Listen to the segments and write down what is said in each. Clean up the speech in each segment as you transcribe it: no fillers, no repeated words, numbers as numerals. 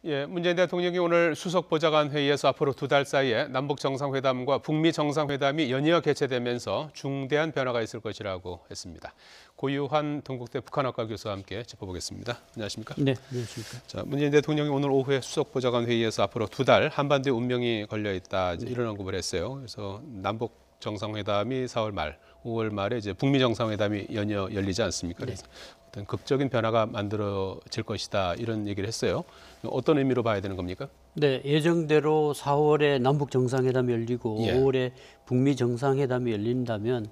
예, 문재인 대통령이 오늘 수석 보좌관 회의에서 앞으로 2달 사이에 남북 정상회담과 북미 정상회담이 연이어 개최되면서 중대한 변화가 있을 것이라고 했습니다. 고유한 동국대 북한학과 교수와 함께 짚어보겠습니다. 안녕하십니까? 네, 안녕하십니까? 자, 문재인 대통령이 오늘 오후에 수석 보좌관 회의에서 앞으로 2달 한반도의 운명이 걸려 있다 이런 언급을 했어요. 그래서 남북 정상회담이 4월 말, 5월 말에 이제 북미 정상회담이 연이어 열리지 않습니까? 그래서 어떤 극적인 변화가 만들어질 것이다 이런 얘기를 했어요. 어떤 의미로 봐야 되는 겁니까? 네, 예정대로 4월에 남북 정상회담이 열리고 예. 5월에 북미 정상회담이 열린다면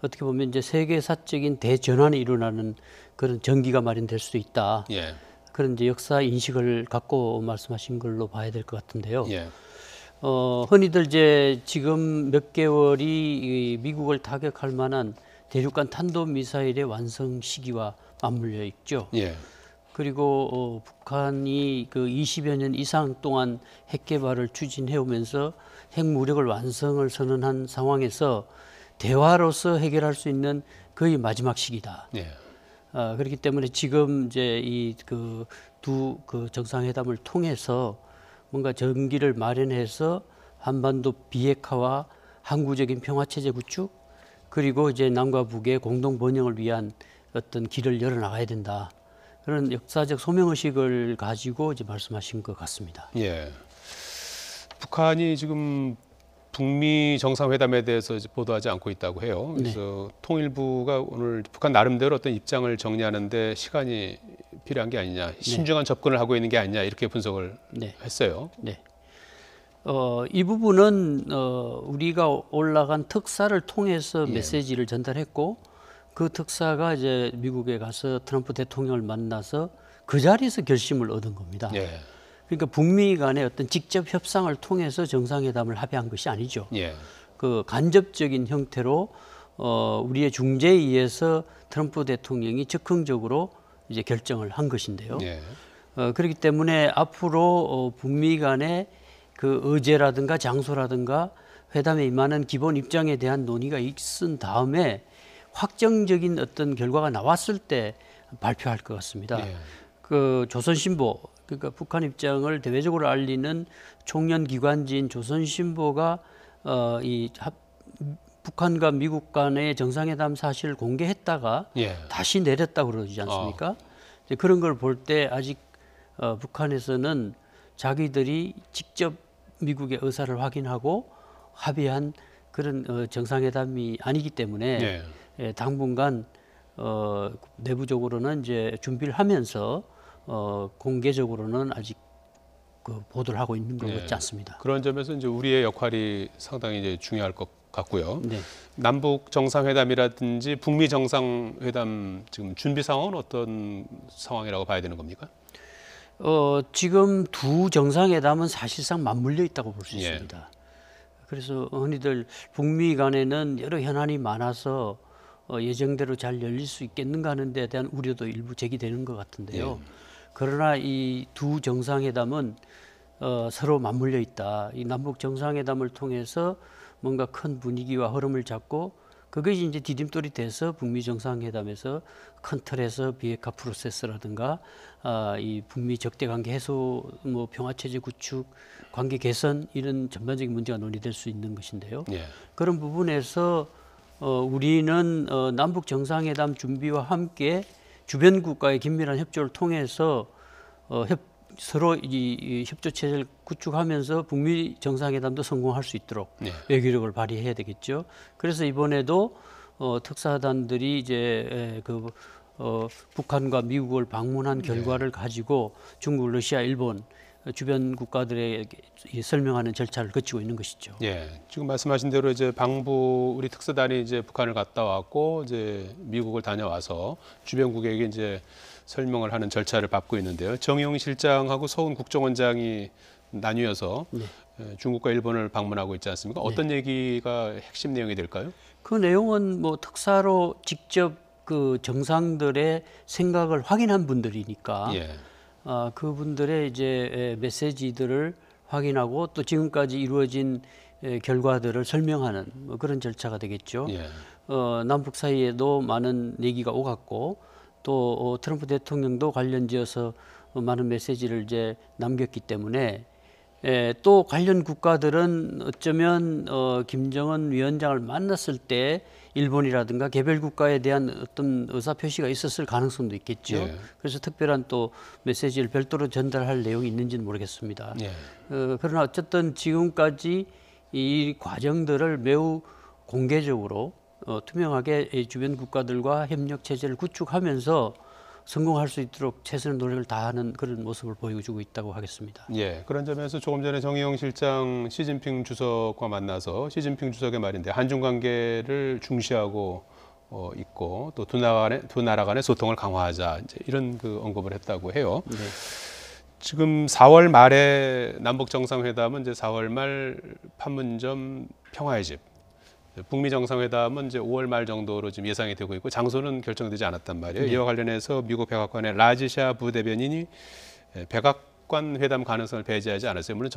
어떻게 보면 이제 세계사적인 대전환이 일어나는 그런 전기가 마련될 수도 있다. 예. 그런 이제 역사 인식을 갖고 말씀하신 걸로 봐야 될 것 같은데요. 예. 흔히들 이제 지금 몇 개월이 이 미국을 타격할 만한 대륙간 탄도 미사일의 완성 시기와 맞물려 있죠. 예. 그리고 북한이 그 20여 년 이상 동안 핵 개발을 추진해 오면서 핵 무력을 완성을 선언한 상황에서 대화로서 해결할 수 있는 거의 마지막 시기다. 예. 그렇기 때문에 지금 이제 이 그 두 정상회담을 통해서 뭔가 전기를 마련해서 한반도 비핵화와 항구적인 평화 체제 구축, 그리고 이제 남과 북의 공동 번영을 위한 어떤 길을 열어 나가야 된다. 그런 역사적 소명의식을 가지고 이제 말씀하신 것 같습니다. 예. 북한이 지금 북미 정상회담에 대해서 이제 보도하지 않고 있다고 해요. 그래서 통일부가 오늘 북한 나름대로 어떤 입장을 정리하는데 시간이 필요한 게 아니냐, 신중한 접근을 하고 있는 게 아니냐 이렇게 분석을 했어요. 네. 이 부분은 우리가 올라간 특사를 통해서 메시지를 전달했고, 그 특사가 이제 미국에 가서 트럼프 대통령을 만나서 그 자리에서 결심을 얻은 겁니다. 예. 그러니까 북미 간의 어떤 직접 협상을 통해서 정상회담을 합의한 것이 아니죠. 예. 그 간접적인 형태로 우리의 중재에 의해서 트럼프 대통령이 즉흥적으로 이제 결정을 한 것인데요. 예. 그렇기 때문에 앞으로 북미 간의 그 의제라든가 장소라든가 회담에 임하는 기본 입장에 대한 논의가 있은 다음에 확정적인 어떤 결과가 나왔을 때 발표할 것 같습니다. 예. 그 조선신보, 그러니까 북한 입장을 대외적으로 알리는 총련 기관지인 조선신보가 북한과 미국 간의 정상회담 사실을 공개했다가 예. 다시 내렸다고 그러지 않습니까? 그런 걸 볼 때 아직 북한에서는 자기들이 직접 미국의 의사를 확인하고 합의한 그런 정상회담이 아니기 때문에 당분간 내부적으로는 이제 준비를 하면서 공개적으로는 아직 그 보도를 하고 있는 것 같지 않습니다. 그런 점에서 이제 우리의 역할이 상당히 이제 중요할 것 같고요. 네. 남북 정상회담이라든지 북미 정상회담 지금 준비 상황은 어떤 상황이라고 봐야 되는 겁니까? 지금 두 정상회담은 사실상 맞물려 있다고 볼 수 있습니다. 그래서 흔히들 북미 간에는 여러 현안이 많아서 예정대로 잘 열릴 수 있겠는가 하는 데에 대한 우려도 일부 제기되는 것 같은데요. 그러나 이 두 정상회담은 서로 맞물려 있다. 이 남북 정상회담을 통해서 뭔가 큰 분위기와 흐름을 잡고 그것이 이제 디딤돌이 돼서 북미 정상회담에서 큰 틀에서 비핵화 프로세스라든가 이 북미 적대 관계 해소, 뭐 평화 체제 구축, 관계 개선 이런 전반적인 문제가 논의될 수 있는 것인데요. 그런 부분에서 우리는 남북 정상회담 준비와 함께 주변 국가의 긴밀한 협조를 통해서 서로 이 협조 체제를 구축하면서 북미 정상회담도 성공할 수 있도록 외교력을 발휘해야 되겠죠. 그래서 이번에도 특사단들이 이제 북한과 미국을 방문한 결과를 가지고 중국, 러시아, 일본 주변 국가들에게 설명하는 절차를 거치고 있는 것이죠. 지금 말씀하신 대로 이제 방부 우리 특사단이 이제 북한을 갔다 왔고 이제 미국을 다녀와서 주변국에게 이제 설명을 하는 절차를 밟고 있는데요. 정의용 실장하고 서훈 국정원장이 나뉘어서 중국과 일본을 방문하고 있지 않습니까? 어떤 얘기가 핵심 내용이 될까요? 그 내용은 뭐 특사로 직접 그 정상들의 생각을 확인한 분들이니까 그분들의 이제 메시지들을 확인하고 또 지금까지 이루어진 결과들을 설명하는 뭐 그런 절차가 되겠죠. 남북 사이에도 많은 얘기가 오갔고 또 트럼프 대통령도 관련지어서 많은 메시지를 이제 남겼기 때문에 또 관련 국가들은 어쩌면 김정은 위원장을 만났을 때 일본이라든가 개별 국가에 대한 어떤 의사 표시가 있었을 가능성도 있겠죠. 예. 그래서 특별한 또 메시지를 별도로 전달할 내용이 있는지는 모르겠습니다. 예. 그러나 어쨌든 지금까지 이 과정들을 매우 공개적으로 투명하게 이 주변 국가들과 협력 체제를 구축하면서 성공할 수 있도록 최선의 노력을 다하는 그런 모습을 보여주고 있다고 하겠습니다. 예, 그런 점에서 조금 전에 정의용 실장 시진핑 주석과 만나서 시진핑 주석의 말인데 한중 관계를 중시하고 있고 또 두 나라 간의 소통을 강화하자 이제 이런 그 언급을 했다고 해요. 네. 지금 4월 말에 남북 정상회담은 이제 4월 말 판문점 평화의 집, 북미 정상회담은 이제 5월 말 정도로 지금 예상이 되고 있고 장소는 결정되지 않았단 말이에요. 이와 관련해서 미국 백악관의 라지샤 부대변인이 백악관 회담 가능성을 배제하지 않았어요. 물론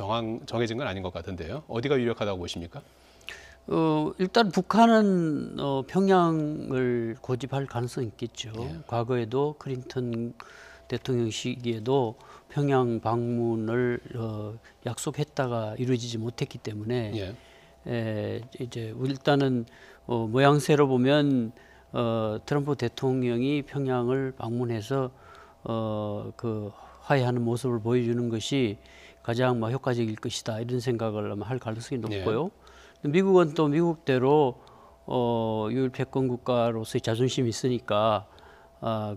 정해진 건 아닌 것 같은데요. 어디가 유력하다고 보십니까? 일단 북한은 평양을 고집할 가능성이 있겠죠. 예. 과거에도 클린턴 대통령 시기에도 평양 방문을 약속했다가 이루어지지 못했기 때문에 예. 이제 일단은 모양새로 보면 트럼프 대통령이 평양을 방문해서 그 화해하는 모습을 보여주는 것이 가장 효과적일 것이다 이런 생각을 아마 할 가능성이 높고요. 미국은 또 미국대로 유일 패권 국가로서의 자존심이 있으니까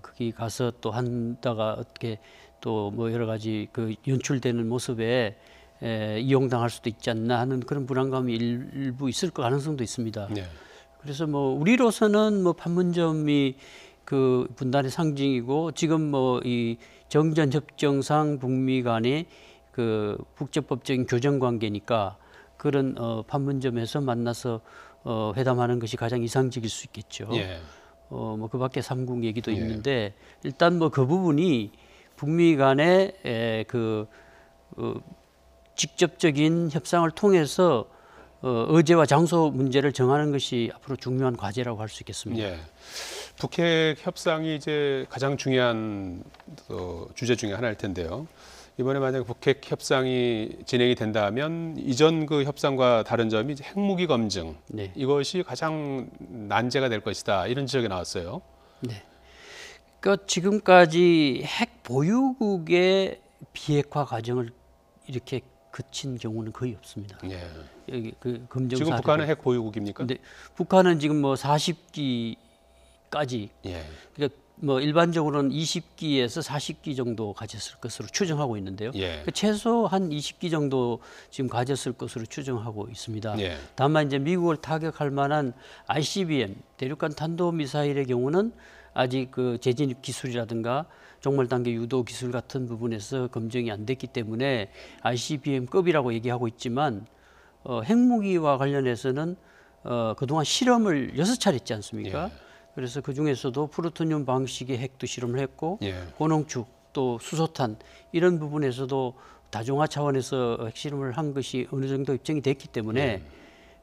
거기 가서 또 한다가 어떻게 또 여러 가지 그 연출되는 모습에 이용당할 수도 있지 않나 하는 그런 불안감이 일부 있을 가능성도 있습니다. 네. 그래서 우리로서는 판문점이 그 분단의 상징이고 지금 이 정전협정상 북미 간의 그 국제법적인 교정 관계니까 그런 판문점에서 만나서 회담하는 것이 가장 이상적일 수 있겠죠. 예. 그 밖에 삼국 얘기도 예. 있는데 일단 그 부분이 북미 간의 직접적인 협상을 통해서 의제와 장소 문제를 정하는 것이 앞으로 중요한 과제라고 할 수 있겠습니다. 예. 북핵 협상이 이제 가장 중요한 주제 중에 하나일 텐데요. 이번에 만약 북핵 협상이 진행이 된다면 이전 그 협상과 다른 점이 이제 핵무기 검증 네. 이것이 가장 난제가 될 것이다 이런 지적이 나왔어요. 네. 그러니까 지금까지 핵 보유국의 비핵화 과정을 이렇게 거친 경우는 거의 없습니다. 예. 여기 그 검증 지금 사례도. 북한은 핵 보유국입니까? 근데 북한은 지금 40기까지 예. 그러니까 일반적으로는 20기에서 40기 정도 가졌을 것으로 추정하고 있는데요. 예. 그러니까 최소 한 20기 정도 지금 가졌을 것으로 추정하고 있습니다. 예. 다만 이제 미국을 타격할 만한 ICBM 대륙간 탄도 미사일의 경우는 아직 그 재진입 기술이라든가 종말 단계 유도 기술 같은 부분에서 검증이 안 됐기 때문에 ICBM급이라고 얘기하고 있지만 핵무기와 관련해서는 그동안 실험을 6차례 했지 않습니까? 예. 그래서 그 중에서도 플루토늄 방식의 핵도 실험을 했고 예. 고농축 또 수소탄 이런 부분에서도 다중화 차원에서 핵실험을 한 것이 어느 정도 입증이 됐기 때문에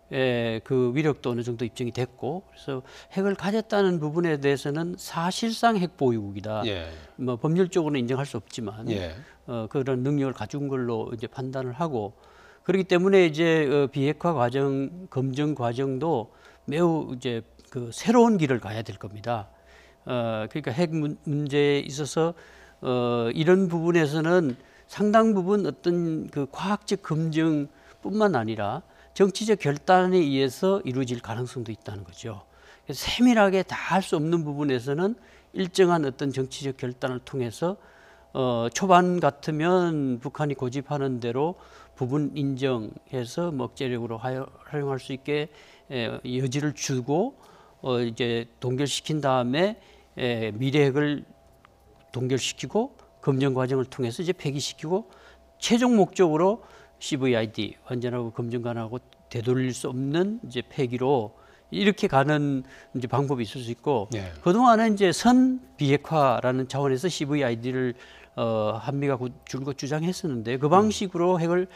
그 위력도 어느 정도 입증이 됐고 그래서 핵을 가졌다는 부분에 대해서는 사실상 핵 보유국이다. 예. 법률적으로는 인정할 수 없지만 예. 그런 능력을 가진 걸로 이제 판단을 하고 그렇기 때문에 이제 비핵화 과정 검증 과정도 매우 이제 그 새로운 길을 가야 될 겁니다. 그러니까 핵 문제에 있어서 이런 부분에서는 상당 부분 어떤 그 과학적 검증뿐만 아니라 정치적 결단에 의해서 이루어질 가능성도 있다는 거죠. 그래서 세밀하게 다 할 수 없는 부분에서는 일정한 어떤 정치적 결단을 통해서 초반 같으면 북한이 고집하는 대로 부분 인정해서 억제력으로 활용할 수 있게 여지를 주고 이제 동결시킨 다음에 미래핵을 동결시키고 검증 과정을 통해서 이제 폐기시키고 최종 목적으로 CVID 완전하고 검증관하고 되돌릴 수 없는 이제 폐기로 이렇게 가는 이제 방법이 있을 수 있고 예. 그동안은 이제 선 비핵화라는 차원에서 CVID를 한미가 줄곧 주장했었는데 그 방식으로 핵을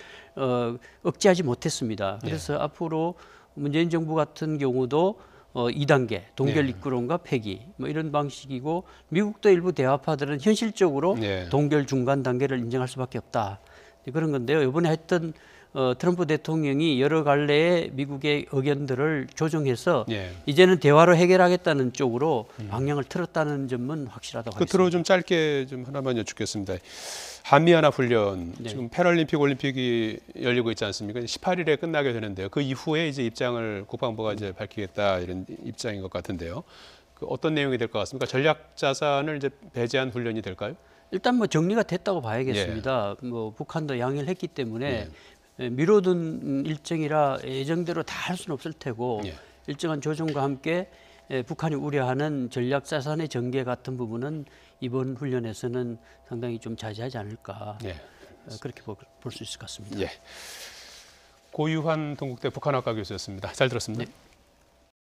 억제하지 못했습니다. 그래서 앞으로 문재인 정부 같은 경우도 2단계 동결 네. 이끌론과 폐기 뭐 이런 방식이고 미국도 일부 대화파들은 현실적으로 네. 동결 중간 단계를 인정할 수밖에 없다. 그런 건데요. 이번에 했던 트럼프 대통령이 여러 갈래의 미국의 의견들을 조정해서 예. 이제는 대화로 해결하겠다는 쪽으로 방향을 틀었다는 점은 확실하다고 하겠습니다. 끝으로 좀 짧게 좀 하나만 여쭙겠습니다. 한미연합 훈련 네. 지금 패럴림픽 올림픽이 열리고 있지 않습니까? 18일에 끝나게 되는데요. 그 이후에 이제 입장을 국방부가 이제 밝히겠다 이런 입장인 것 같은데요. 그 어떤 내용이 될 것 같습니까? 전략 자산을 이제 배제한 훈련이 될까요? 일단 뭐 정리가 됐다고 봐야겠습니다. 뭐 북한도 양해를 했기 때문에 미뤄둔 일정이라 예정대로 다 할 수는 없을 테고 예. 일정한 조정과 함께 북한이 우려하는 전략 자산의 전개 같은 부분은 이번 훈련에서는 상당히 좀 자제하지 않을까 예. 그렇게 볼 수 있을 것 같습니다. 예. 고유한 동국대 북한학과 교수였습니다. 잘 들었습니다. 네.